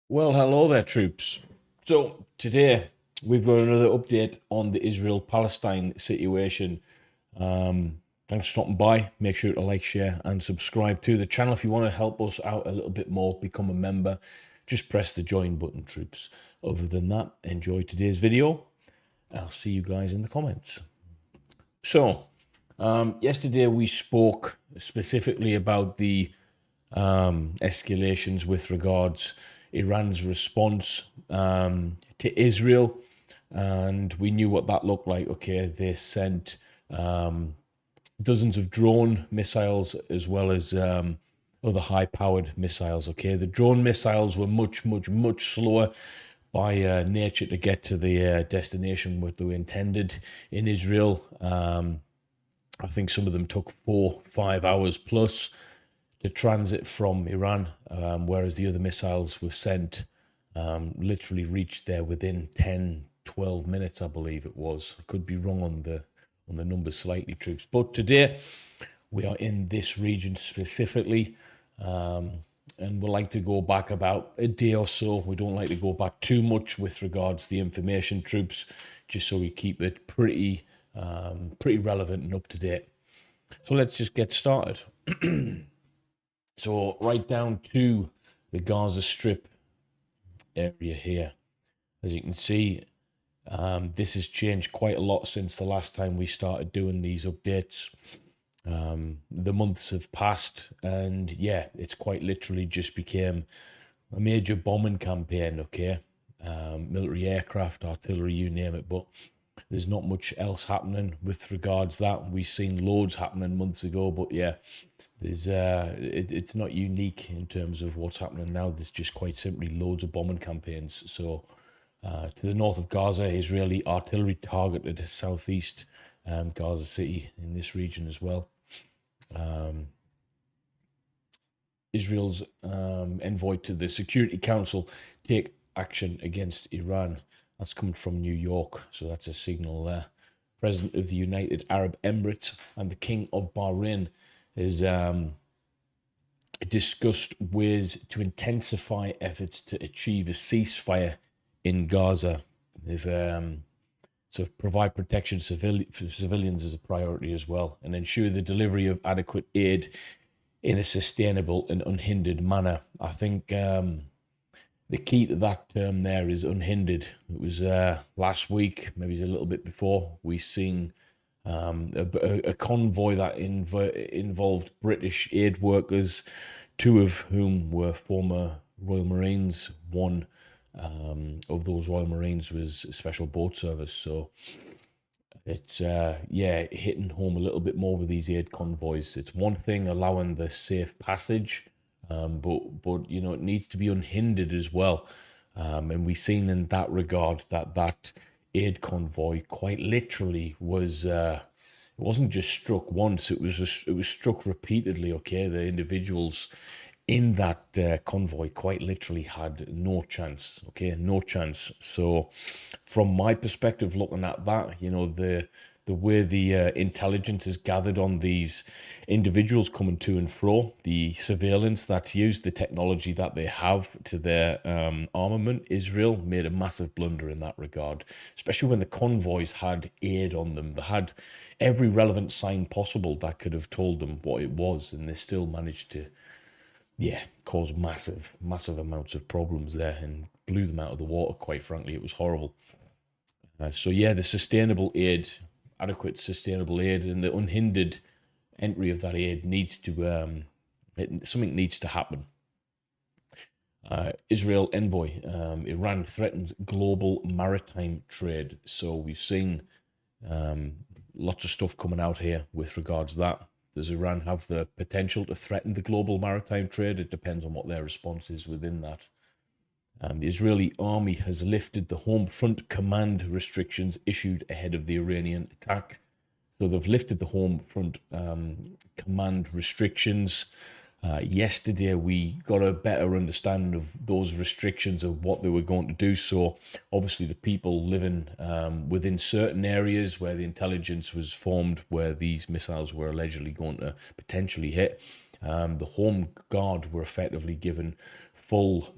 Well, hello there, troops. So, today we've got another update on the Israel Palestine situation. Thanks for stopping by. Make sure to like, share, and subscribe to the channel if you want to help us out a little bit more. Become a member. Just press the join button, troops. Other than that, enjoy today's video. I'll see you guys in the comments. So, yesterday we spoke specifically about the escalations with regards Iran's response to Israel, and we knew what that looked like. Okay, they sent dozens of drone missiles as well as other high-powered missiles. Okay, the drone missiles were much slower by nature to get to the destination what they were intended in Israel. I think some of them took 4-5 hours plus to transit from Iran, whereas the other missiles were sent, literally reached there within 10, 12 minutes, I believe it was. I could be wrong on the numbers slightly, troops. But today, we are in this region specifically, and we like to go back about a day or so. We don't like to go back too much with regards to the information, troops, just so we keep it pretty relevant and up to date. So let's just get started. So right down to the Gaza Strip area here. As you can see, this has changed quite a lot since the last time we started doing these updates. The months have passed, and yeah, it's quite literally just became a major bombing campaign, okay? Military aircraft, artillery, you name it, but there's not much else happening with regards to that. We've seen loads happening months ago, but yeah, there's it's not unique in terms of what's happening now. There's just quite simply loads of bombing campaigns. So to the north of Gaza, Israeli artillery targeted southeast Gaza City in this region as well. Israel's envoy to the Security Council take action against Iran. That's coming from New York, so that's a signal there. President of the United Arab Emirates and the King of Bahrain is discussed ways to intensify efforts to achieve a ceasefire in Gaza. They've so provide protection for civilians as a priority as well, and ensure the delivery of adequate aid in a sustainable and unhindered manner. I think the key to that term there is unhindered. It was last week, maybe a little bit before, we seen a convoy that involved British aid workers, two of whom were former Royal Marines. One of those Royal Marines was Special Boat Service. So it's hitting home a little bit more with these aid convoys. It's one thing allowing the safe passage, but you know, it needs to be unhindered as well. And we've seen in that regard that aid convoy quite literally was it wasn't just struck once, it was struck repeatedly. Okay, the individuals in that convoy quite literally had no chance. Okay, no chance. So from my perspective, looking at that, you know, the way the intelligence is gathered on these individuals coming to and fro, the surveillance that's used, the technology that they have to their armament, Israel made a massive blunder in that regard, especially when the convoys had aid on them. They had every relevant sign possible that could have told them what it was, and they still managed to, cause massive amounts of problems there and blew them out of the water, quite frankly. It was horrible. So yeah, the sustainable aid, adequate sustainable aid, and the unhindered entry of that aid needs to something needs to happen. Israel envoy, Iran threatens global maritime trade. So we've seen lots of stuff coming out here with regards to that. Does Iran have the potential to threaten the global maritime trade? It depends on what their response is within that. The Israeli army has lifted the home front command restrictions issued ahead of the Iranian attack. So they've lifted the home front command restrictions. Yesterday, we got a better understanding of those restrictions of what they were going to do. So obviously the people living within certain areas where the intelligence was formed, where these missiles were allegedly going to potentially hit, the home guard were effectively given full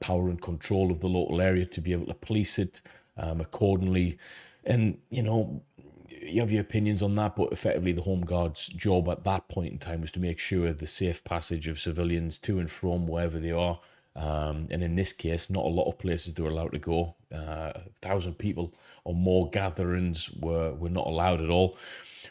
power and control of the local area to be able to police it accordingly. And, you know, you have your opinions on that, but effectively the Home Guard's job at that point in time was to make sure the safe passage of civilians to and from wherever they are. And in this case, not a lot of places they were allowed to go. 1,000 people or more gatherings were not allowed at all.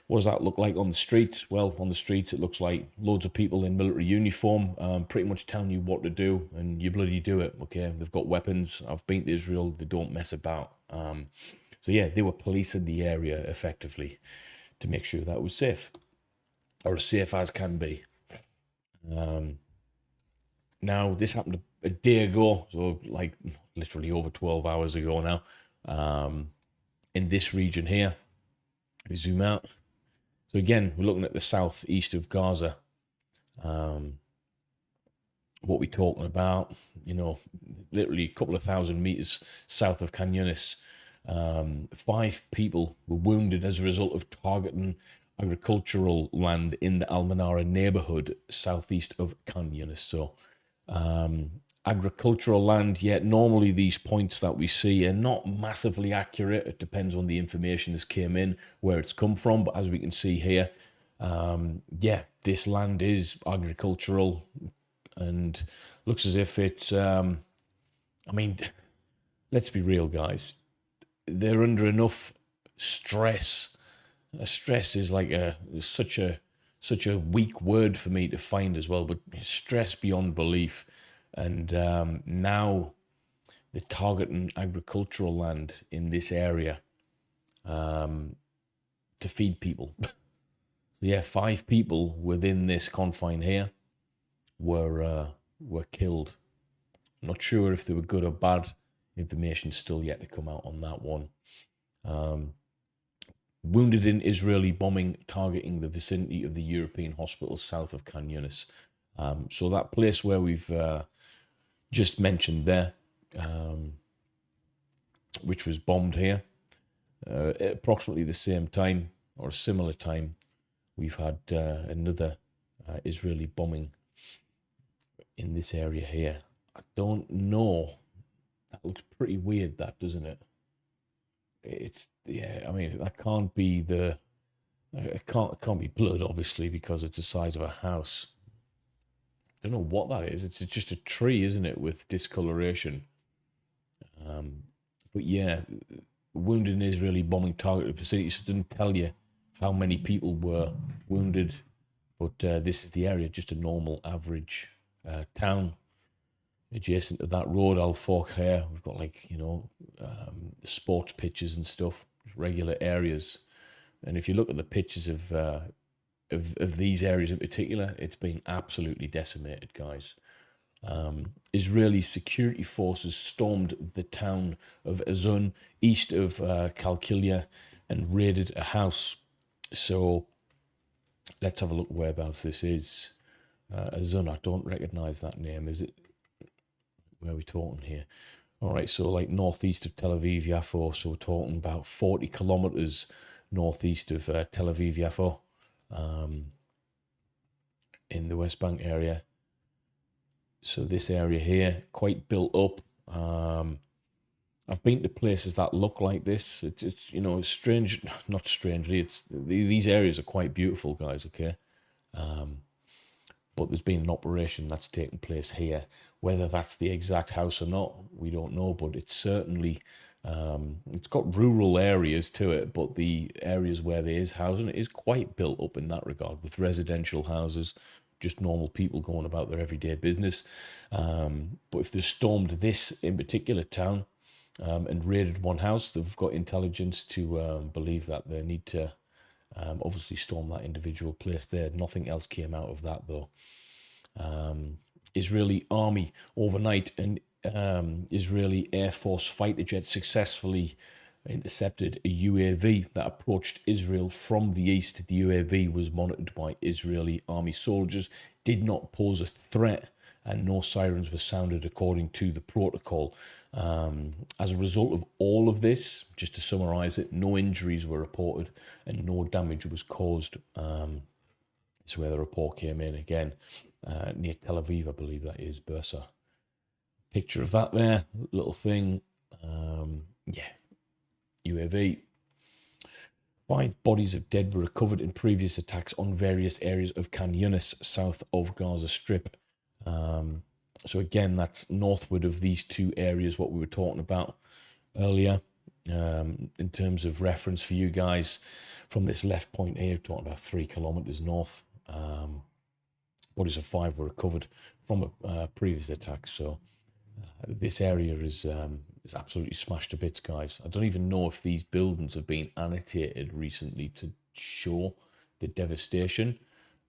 What does that look like on the streets? Well, on the streets, it looks like loads of people in military uniform, pretty much telling you what to do, and you bloody do it, okay? They've got weapons. I've been to Israel. They don't mess about. So, yeah, they were policing the area effectively to make sure that was safe, or as safe as can be. Now, this happened a day ago, so like literally over 12 hours ago now, in this region here. We zoom out. So again, we're looking at the southeast of Gaza. What we're talking about, you know, literally a couple of thousand meters south of Khan Yunis. 5 people were wounded as a result of targeting agricultural land in the Al Manara neighborhood southeast of Khan Yunis. So agricultural land, yet normally these points that we see are not massively accurate. It depends on the information that came in, where it's come from. But as we can see here, yeah, this land is agricultural and looks as if it's, I mean, let's be real, guys. They're under enough stress. Stress is like such a weak word for me to find as well, but stress beyond belief. And now they're targeting agricultural land in this area to feed people. Yeah, 5 people within this confine here were killed. I'm not sure if they were good or bad. Information still yet to come out on that one. Wounded in Israeli bombing targeting the vicinity of the European hospital south of Khan Yunis. So that place where we've just mentioned there, which was bombed here, at approximately the same time or a similar time, we've had another Israeli bombing in this area here. I don't know. That looks pretty weird, that, doesn't it? It's, yeah, I mean, that can't be it can't be blood, obviously, because it's the size of a house. Don't know what that is. It's just a tree, isn't it, with discoloration. But yeah, wounded in Israeli bombing targeted facilities. It didn't tell you how many people were wounded, but this is the area, just a normal average town. Adjacent to that road, Al Fork here, we've got like, you know, sports pitches and stuff, regular areas. And if you look at the pictures of these areas in particular, it's been absolutely decimated, guys. Israeli security forces stormed the town of Azun, east of Kalkilia, and raided a house. So let's have a look whereabouts this is. Azun, I don't recognize that name. Is it? Where are we talking here? All right, so like northeast of Tel Aviv Yafo, so we're talking about 40 kilometers northeast of Tel Aviv Yafo, in the West Bank area. So this area here, quite built up. I've been to places that look like this. It's you know, it's strange, not strangely. These areas are quite beautiful, guys. Okay. But there's been an operation that's taken place here. Whether that's the exact house or not, we don't know, but it's certainly, it's got rural areas to it, but the areas where there is housing is quite built up in that regard, with residential houses, just normal people going about their everyday business. But if they stormed this in particular town and raided one house, they've got intelligence to believe that they need to obviously storm that individual place there. Nothing else came out of that, though. Israeli army overnight, and Israeli Air Force fighter jet successfully intercepted a UAV that approached Israel from the east. The UAV was monitored by Israeli army soldiers, did not pose a threat, and no sirens were sounded according to the protocol. As a result of all of this, just to summarize it, no injuries were reported and no damage was caused. It's where the report came in again, near Tel Aviv, I believe that is, Bursa. Picture of that there, little thing. Yeah, UAV. 5 bodies of dead were recovered in previous attacks on various areas of Khan Yunis, south of Gaza Strip. So again, that's northward of these two areas, what we were talking about earlier. In terms of reference for you guys, from this left point here, talking about 3 kilometers north. Bodies of 5 were recovered from a previous attack. So this area is absolutely smashed to bits, guys. I don't even know if these buildings have been annotated recently to show the devastation.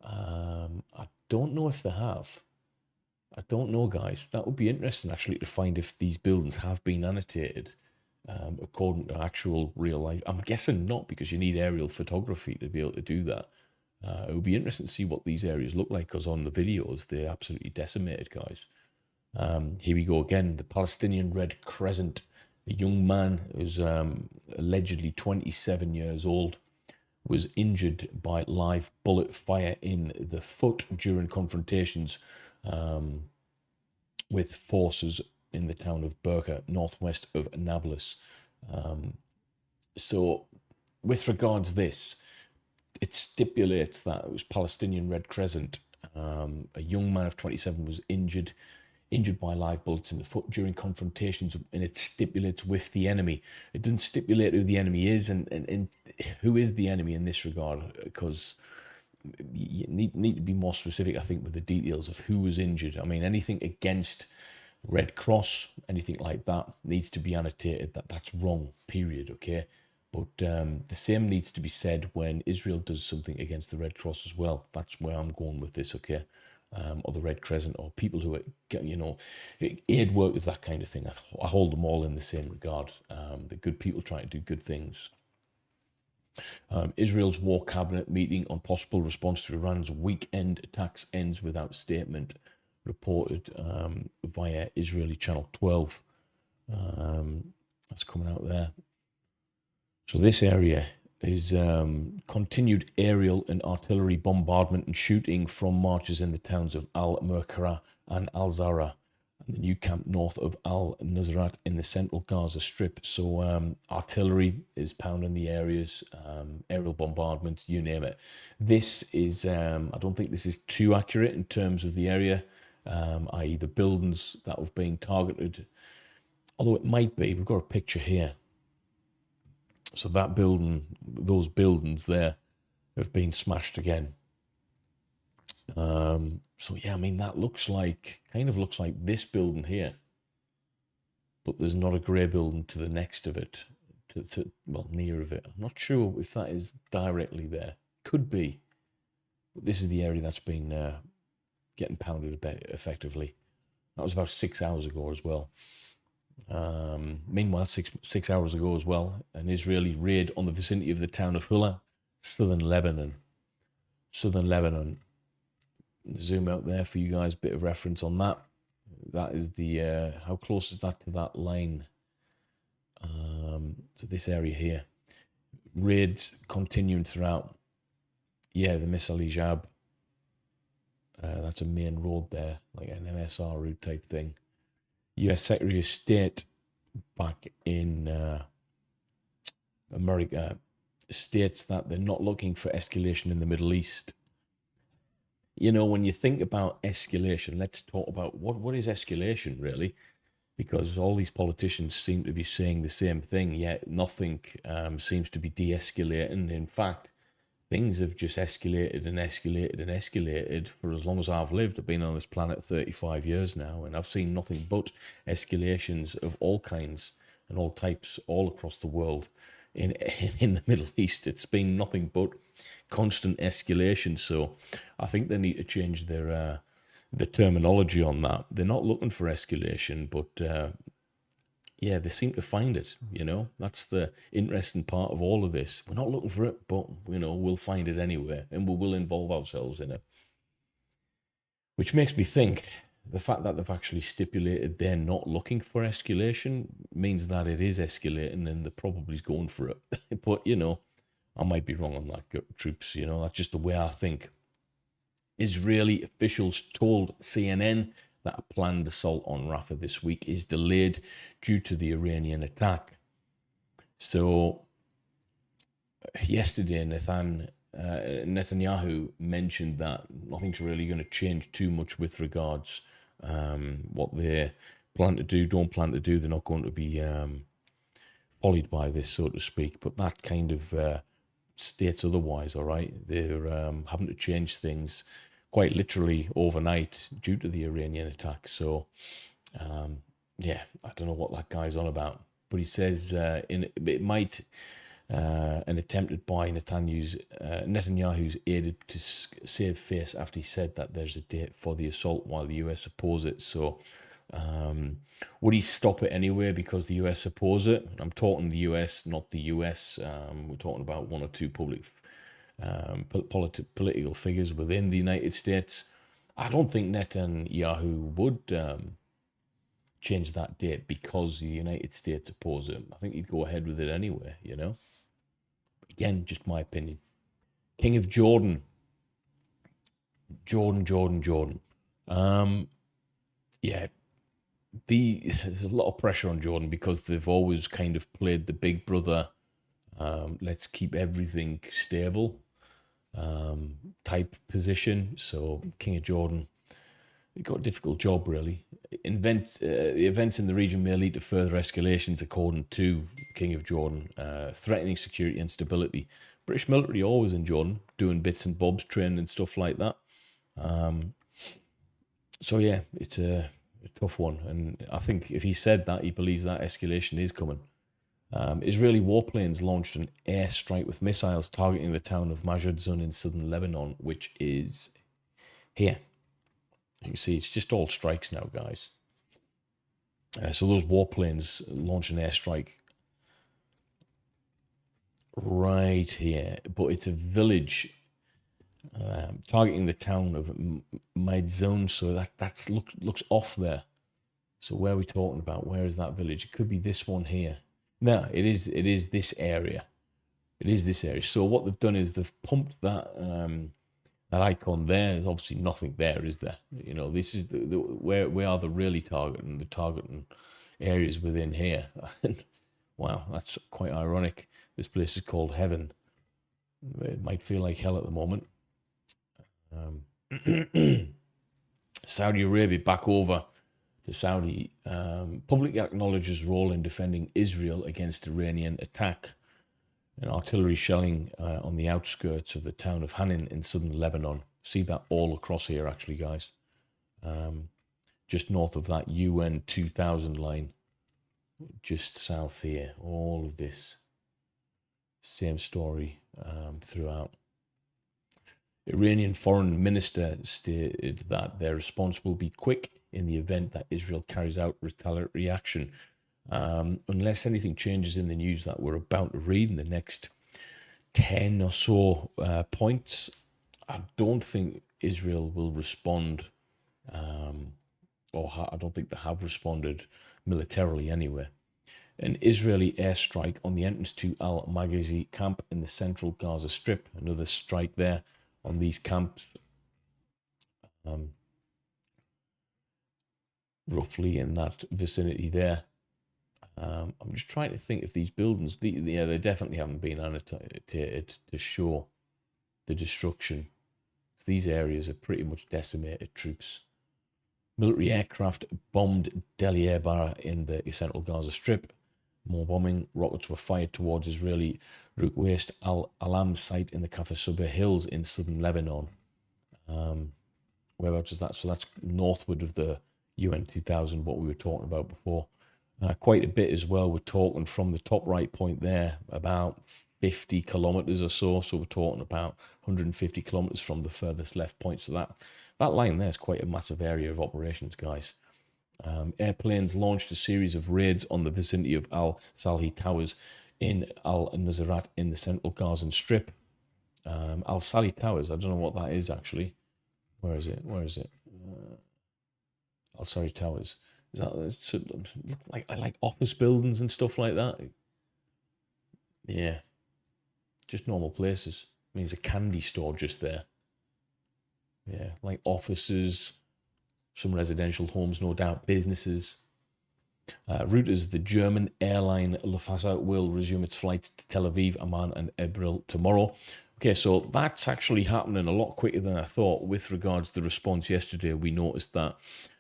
I don't know if they have. I don't know, guys. That would be interesting, actually, to find if these buildings have been annotated according to actual real life. I'm guessing not, because you need aerial photography to be able to do that. It would be interesting to see what these areas look like, because on the videos, they're absolutely decimated, guys. Here we go again. The Palestinian Red Crescent. A young man who's allegedly 27 years old was injured by live bullet fire in the foot during confrontations with forces in the town of Burqa, northwest of Nablus. So with regards this, it stipulates that it was Palestinian Red Crescent. A young man of 27 was injured by live bullets in the foot during confrontations, and it stipulates with the enemy. It doesn't stipulate who the enemy is and who is the enemy in this regard, because you need to be more specific, I think, with the details of who was injured. I mean, anything against Red Cross, anything like that, needs to be annotated. That's wrong, period, okay? But the same needs to be said when Israel does something against the Red Cross as well. That's where I'm going with this, okay? Or the Red Crescent, or people who are, aid workers, that kind of thing. I hold them all in the same regard. The good people trying to do good things. Israel's war cabinet meeting on possible response to Iran's weekend attacks ends without statement, reported via Israeli Channel 12. That's coming out there. So this area is continued aerial and artillery bombardment and shooting from marches in the towns of Al-Merkara and Al-Zara, and the new camp north of Al-Nusrat in the central Gaza Strip. So artillery is pounding the areas, aerial bombardment, you name it. This is, I don't think this is too accurate in terms of the area, i.e. the buildings that have been targeted, although it might be. We've got a picture here. So that building, those buildings there have been smashed again. So yeah, I mean, that kind of looks like this building here, but there's not a grey building to the next of it, well, near of it. I'm not sure if that is directly there. Could be. But this is the area that's been getting pounded a bit effectively. That was about 6 hours ago as well. Meanwhile, six hours ago as well, an Israeli raid on the vicinity of the town of Hula, southern Lebanon. Zoom out there for you guys, bit of reference on that. That is the, how close is that to that line? To this area here. Raids continuing throughout. Yeah, the Misali Jab. That's a main road there, like an MSR route type thing. US Secretary of State back in America states that they're not looking for escalation in the Middle East. You know, when you think about escalation, let's talk about what is escalation really, because all these politicians seem to be saying the same thing, yet nothing seems to be de-escalating. In fact, things have just escalated and escalated and escalated for as long as I've lived. I've been on this planet 35 years now, and I've seen nothing but escalations of all kinds and all types all across the world. In the Middle East, it's been nothing but constant escalation. So I think they need to change their the terminology on that. They're not looking for escalation, but yeah, they seem to find it, you know. That's the interesting part of all of this. We're not looking for it, but, you know, we'll find it anyway, and we will involve ourselves in it. Which makes me think the fact that they've actually stipulated they're not looking for escalation means that it is escalating and they're probably going for it. But, you know, I might be wrong on that, troops, you know. That's just the way I think. Israeli officials told CNN that a planned assault on Rafah this week is delayed due to the Iranian attack. So yesterday, Netanyahu mentioned that nothing's really going to change too much with regards what they plan to do, don't plan to do. They're not going to be followed by this, so to speak. But that kind of states otherwise, all right? They're having to change things quite literally overnight due to the Iranian attack. So, yeah, I don't know what that guy's on about. But he says it might... an attempted by Netanyahu's aided to save face after he said that there's a date for the assault while the US oppose it. So would he stop it anyway because the US oppose it? I'm talking the US, not the US. We're talking about one or two public political figures within the United States. I don't think Netanyahu would change that date because the United States oppose it. I think he'd go ahead with it anyway, you know? Again, just my opinion. King of Jordan. Jordan. Yeah, there's a lot of pressure on Jordan because they've always kind of played the big brother, let's keep everything stable type position. So King of Jordan, he got a difficult job, really. The events in the region may lead to further escalations, according to King of Jordan, threatening security and stability. British military always in Jordan, doing bits and bobs, training and stuff like that. So yeah, it's a tough one. And I think if he said that, he believes that escalation is coming. Israeli warplanes launched an airstrike with missiles targeting the town of Majid-Zun in southern Lebanon, which is here. You can see it's just all strikes now, guys. So those warplanes launch an airstrike right here, but it's a village targeting the town of Majid-Zun. So that looks off there. So where are we talking about? Where is that village? It could be this one here. No, it is this area. It is this area. So what they've done is they've pumped that that icon there. There's obviously nothing there, is there? You know, this is where we are really targeting areas within here. Wow, that's quite ironic. This place is called heaven. It might feel like hell at the moment. Saudi Arabia back over. The Saudi publicly acknowledges role in defending Israel against Iranian attack. And artillery shelling on the outskirts of the town of Hanin in southern Lebanon. See that all across here, actually, guys. Just north of that UN 2000 line. Just south here. All of this. Same story throughout. Iranian foreign minister stated that their response will be quick in the event that Israel carries out retaliatory action. Unless anything changes in the news that we're about to read in the next 10 or so points, I don't think Israel will respond, I don't think they have responded militarily anyway. An Israeli airstrike on the entrance to Al-Maghazi camp in the central Gaza Strip. Another strike there on these camps. Roughly in that vicinity there. I'm just trying to think if these buildings, they definitely haven't been annotated to show the destruction. These areas are pretty much decimated, troops. Military aircraft bombed Deli Airbar in the central Gaza Strip. More bombing. Rockets were fired towards Israeli Ruqayst Al-Alam site in the Kafr Subah Hills in southern Lebanon. Whereabouts is that? So that's northward of the UN 2000, what we were talking about before. Quite a bit as well. We're talking from the top right point there, about 50 kilometers or so. So we're talking about 150 kilometers from the furthest left point. So that line there is quite a massive area of operations, guys. Airplanes launched a series of raids on the vicinity of Al-Salhi Towers in Al-Nusrat in the central Gazan Strip. Al-Salhi Towers, I don't know what that is actually. Where is it? Al-Salhi Towers. Is that like office buildings and stuff like that? Yeah. Just normal places. I mean, there's a candy store just there. Yeah, like offices, some residential homes, no doubt, businesses. Reuters, the German airline Lufthansa will resume its flights to Tel Aviv, Amman, and Erbil tomorrow. Okay, so that's actually happening a lot quicker than I thought. With regards to the response yesterday, we noticed that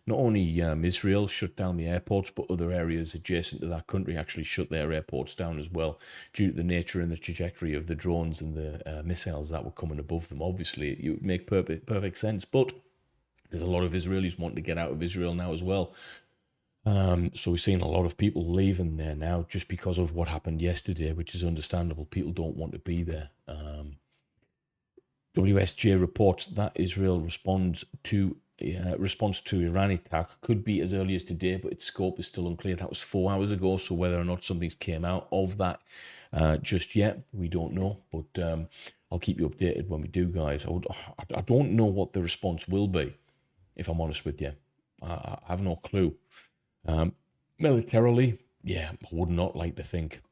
not only Israel shut down the airports, but other areas adjacent to that country actually shut their airports down as well, due to the nature and the trajectory of the drones and the missiles that were coming above them. Obviously, it would make perfect sense, but there's a lot of Israelis wanting to get out of Israel now as well. So we're seeing a lot of people leaving there now just because of what happened yesterday, which is understandable. People don't want to be there. WSJ reports that Israel response to Iran attack could be as early as today, but its scope is still unclear. That was 4 hours ago, so whether or not something's came out of that just yet, we don't know. But I'll keep you updated when we do, guys. I don't know what the response will be, if I'm honest with you. I have no clue. Militarily, yeah, I would not like to think,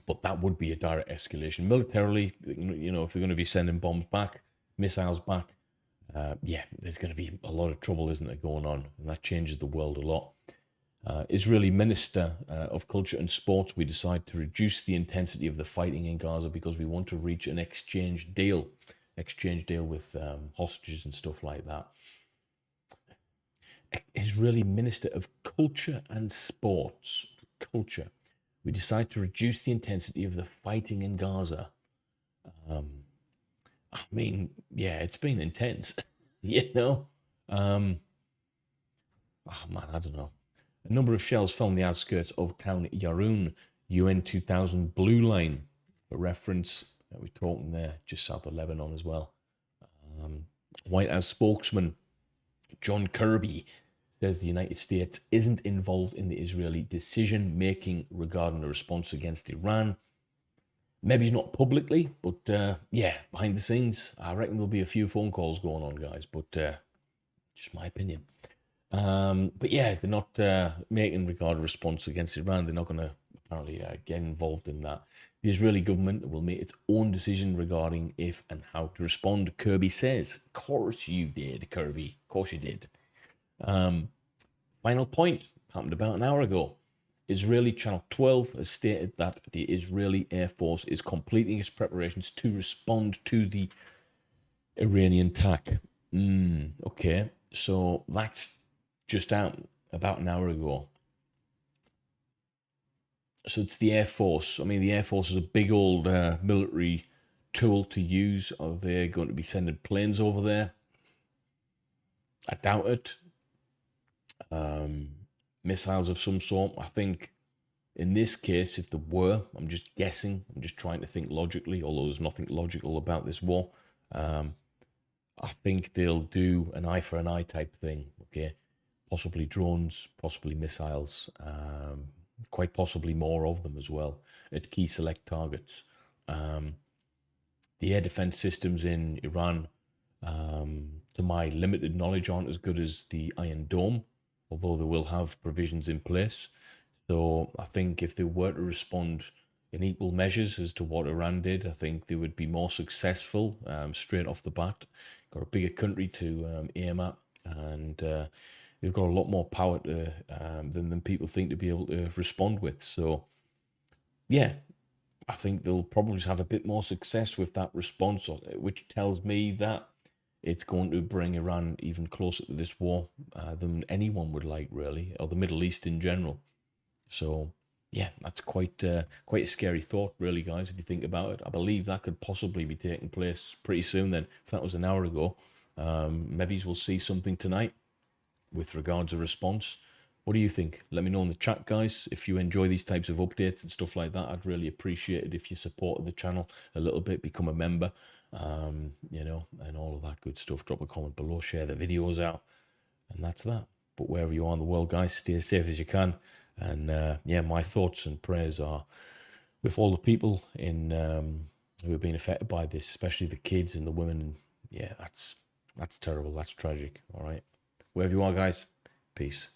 but that would be a direct escalation. Militarily, you know, if they're going to be sending bombs back, missiles back, yeah, there's going to be a lot of trouble, isn't there, going on, and that changes the world a lot. Israeli Minister of Culture and Sports, we decide to reduce the intensity of the fighting in Gaza because we want to reach an exchange deal with hostages and stuff like that. Israeli Minister of Culture and Sports, we decide to reduce the intensity of the fighting in Gaza. I mean, yeah, it's been intense, you know. Oh man, I don't know. A number of shells fell on the outskirts of town Yaroun, UN 2000 Blue Line. For reference, we're talking there just south of Lebanon as well. White House spokesman John Kirby says the United States isn't involved in the Israeli decision-making regarding the response against Iran. Maybe not publicly, but yeah, behind the scenes, I reckon there'll be a few phone calls going on, guys, but just my opinion. But yeah, they're not making regard of response against Iran. They're not going to apparently get involved in that. The Israeli government will make its own decision regarding if and how to respond, Kirby says. Of course you did, Kirby. Of course you did. Final point, happened about an hour ago. Israeli Channel 12 has stated that the Israeli Air Force is completing its preparations to respond to the Iranian attack. Okay, so that's just out about an hour ago. So it's the Air Force. I mean, the Air Force is a big old military tool to use. Are they going to be sending planes over there? I doubt it. Missiles of some sort. I think in this case, if there were, I'm just guessing, I'm just trying to think logically, although there's nothing logical about this war. I think they'll do an eye for an eye type thing, okay? Possibly drones, possibly missiles, quite possibly more of them as well at key select targets. The air defense systems in Iran, to my limited knowledge, aren't as good as the Iron Dome, although they will have provisions in place. So I think if they were to respond in equal measures as to what Iran did, I think they would be more successful straight off the bat. Got a bigger country to aim at, and they've got a lot more power to, than people think to be able to respond with. So, yeah, I think they'll probably just have a bit more success with that response, which tells me that it's going to bring Iran even closer to this war than anyone would like, really, or the Middle East in general. So, yeah, that's quite a scary thought, really, guys, if you think about it. I believe that could possibly be taking place pretty soon then. If that was an hour ago, maybe we'll see something tonight with regards to response. What do you think? Let me know in the chat, guys. If you enjoy these types of updates and stuff like that, I'd really appreciate it if you supported the channel a little bit, become a member, you know, and all of that good stuff. Drop a comment below, share the videos out, and that's that. But wherever you are in the world, guys, stay as safe as you can. And yeah, my thoughts and prayers are with all the people in who have been affected by this, especially the kids and the women. And yeah, that's terrible. That's tragic. All right. Wherever you are, guys, peace.